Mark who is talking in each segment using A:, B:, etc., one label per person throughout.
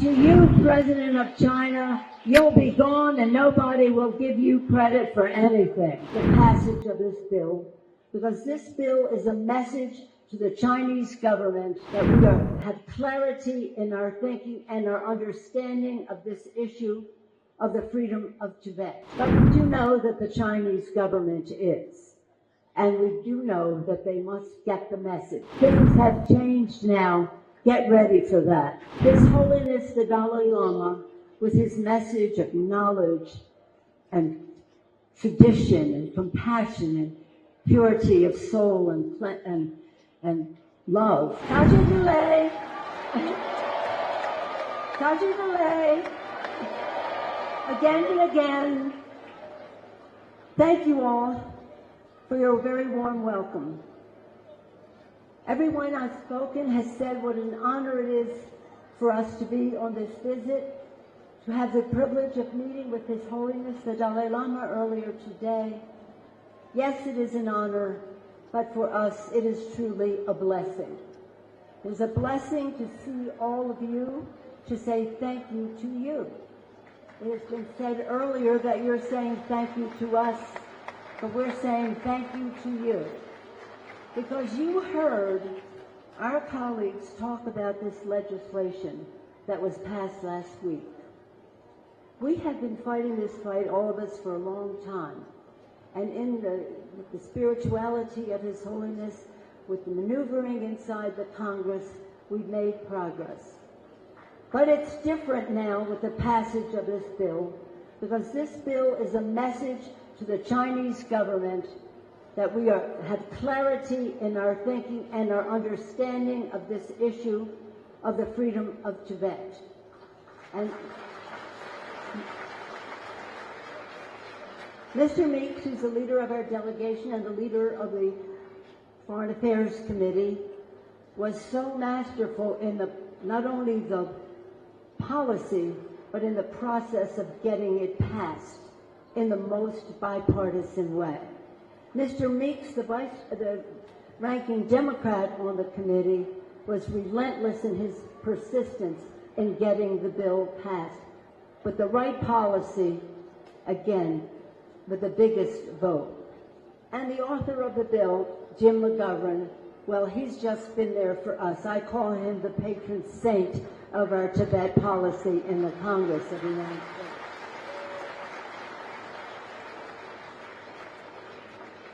A: To you, President of China, you'll be gone and nobody will give you credit for anything. The passage of this bill, because this bill is a message to the Chinese government that we have clarity in our thinking and our understanding of this issue of the freedom of Tibet. But we do know that the Chinese government is. And we do know that they must get the message. Things have changed now. Get ready for that. His Holiness the Dalai Lama, with his message of knowledge and tradition and compassion and purity of soul and love. Tajidale. Tajidale. Again and again. Thank you all for your very warm welcome. Everyone I've spoken has said what an honor it is for us to be on this visit, to have the privilege of meeting with His Holiness the Dalai Lama earlier today. Yes, it is an honor, but for us it is truly a blessing. It is a blessing to see all of you, to say thank you to you. It has been said earlier that you're saying thank you to us, but we're saying thank you to you. Because you heard our colleagues talk about this legislation that was passed last week. We have been fighting this fight, all of us, for a long time. And in the spirituality of His Holiness, with the maneuvering inside the Congress, we've made progress. But it's different now with the passage of this bill, because this bill is a message to the Chinese government that we have clarity in our thinking and our understanding of this issue of the freedom of Tibet. And Mr. Meeks, who's the leader of our delegation and the leader of the Foreign Affairs Committee, was so masterful in not only the policy, but in the process of getting it passed in the most bipartisan way. Mr. Meeks, the ranking Democrat on the committee, was relentless in his persistence in getting the bill passed. But the right policy, again, with the biggest vote. And the author of the bill, Jim McGovern, well, he's just been there for us. I call him the patron saint of our Tibet policy in the Congress of the United States.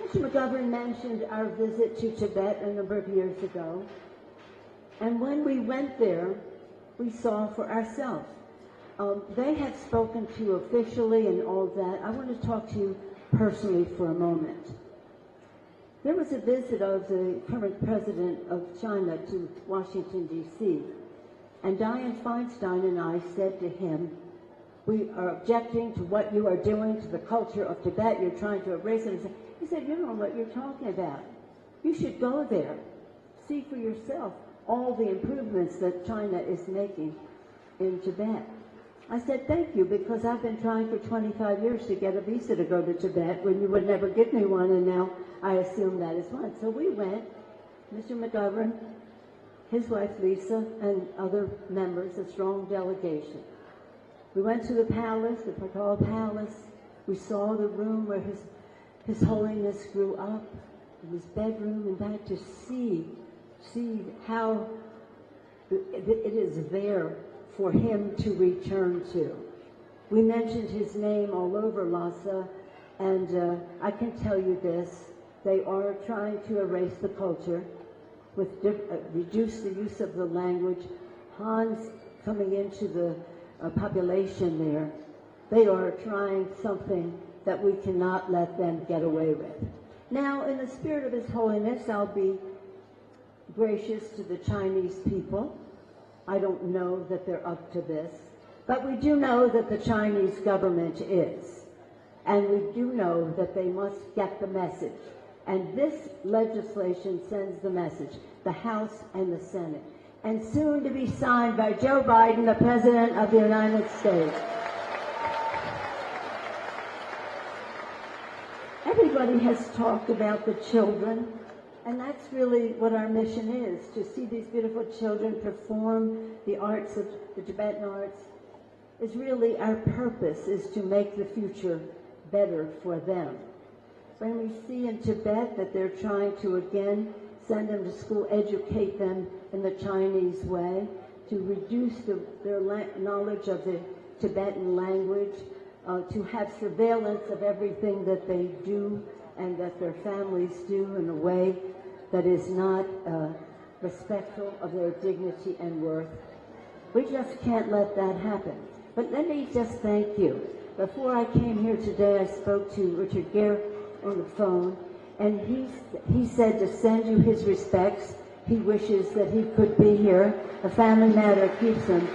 A: Mr. McGovern mentioned our visit to Tibet a number of years ago. And when we went there, we saw for ourselves. They have spoken to you officially and all that. I want to talk to you personally for a moment. There was a visit of the current president of China to Washington, D.C., and Dianne Feinstein and I said to him, we are objecting to what you are doing to the culture of Tibet. You're trying to erase it. He said, you don't know what you're talking about. You should go there. See for yourself all the improvements that China is making in Tibet. I said, thank you, because I've been trying for 25 years to get a visa to go to Tibet when you would never give me one, and now I assume that is one. So we went, Mr. McGovern, his wife Lisa, and other members, a strong delegation. We went to the palace, the Pakal Palace. We saw the room where His Holiness grew up, in his bedroom, and that to see how it is there for him to return to. We mentioned his name all over Lhasa, and I can tell you this, they are trying to erase the culture, reduce the use of the language. Han's coming into the population there. They are trying something that we cannot let them get away with. Now, in the spirit of His Holiness, I'll be gracious to the Chinese people. I don't know that they're up to this, but we do know that the Chinese government is. And we do know that they must get the message. And this legislation sends the message, the House and the Senate, and soon to be signed by Joe Biden, the President of the United States. Everybody has talked about the children And that's really what our mission is, to see these beautiful children perform the arts of the Tibetan arts is really our purpose, is to make the future better for them. When we see in Tibet that they're trying to again send them to school, educate them in the Chinese way, to reduce their knowledge of the Tibetan language, to have surveillance of everything that they do and that their families do in a way that is not respectful of their dignity and worth. We just can't let that happen. But let me just thank you. Before I came here today, I spoke to Richard Gere on the phone, and he said to send you his respects. He wishes that he could be here. A family matter keeps him.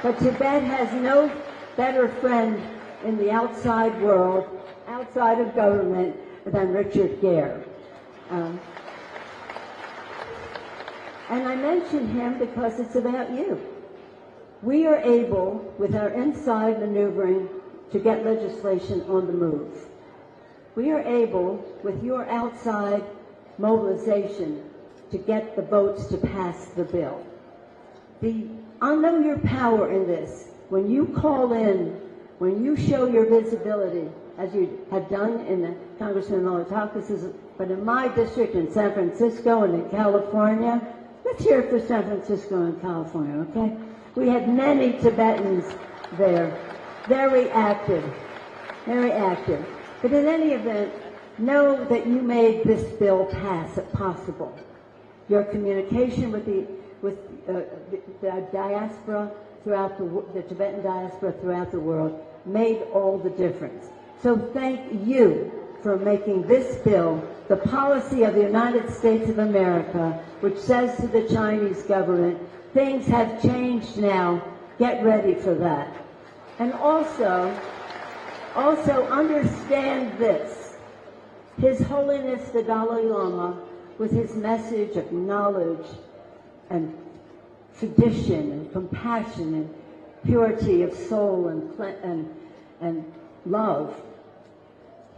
A: But Tibet has no better friend in the outside world, outside of government, than Richard Gere. And I mention him because it's about you. We are able, with our inside maneuvering, to get legislation on the move. We are able, with your outside mobilization, to get the votes to pass the bill. I know your power in this. When you call in, when you show your visibility, as you have done in the Congressman Malatakis, but in my district in San Francisco and in California, let's hear it for San Francisco and California, okay? We had many Tibetans there, very active, very active. But in any event, know that you made this bill pass possible. Your communication with the diaspora throughout the Tibetan diaspora throughout the world made all the difference. So thank you for making this bill the policy of the United States of America, which says to the Chinese government, things have changed now, get ready for that. And also understand this. His Holiness the Dalai Lama, with his message of knowledge and tradition and compassion and purity of soul and love,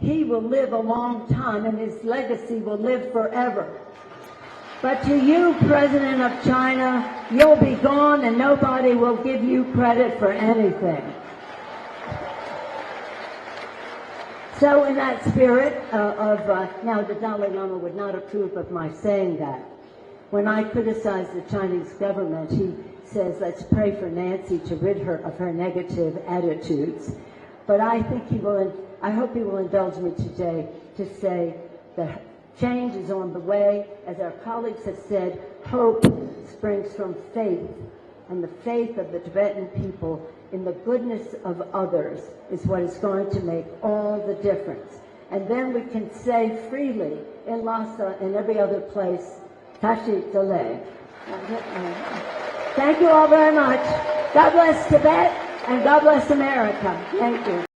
A: he will live a long time and his legacy will live forever. But to you, President of China, you'll be gone and nobody will give you credit for anything. So in that spirit now the Dalai Lama would not approve of my saying that. When I criticize the Chinese government, he says, let's pray for Nancy to rid her of her negative attitudes. But I hope he will indulge me today to say that change is on the way. As our colleagues have said, hope springs from faith, and the faith of the Tibetan people in the goodness of others is what is going to make all the difference. And then we can say freely in Lhasa and every other place, Tashi Dole. Thank you all very much. God bless Tibet and God bless America. Thank you.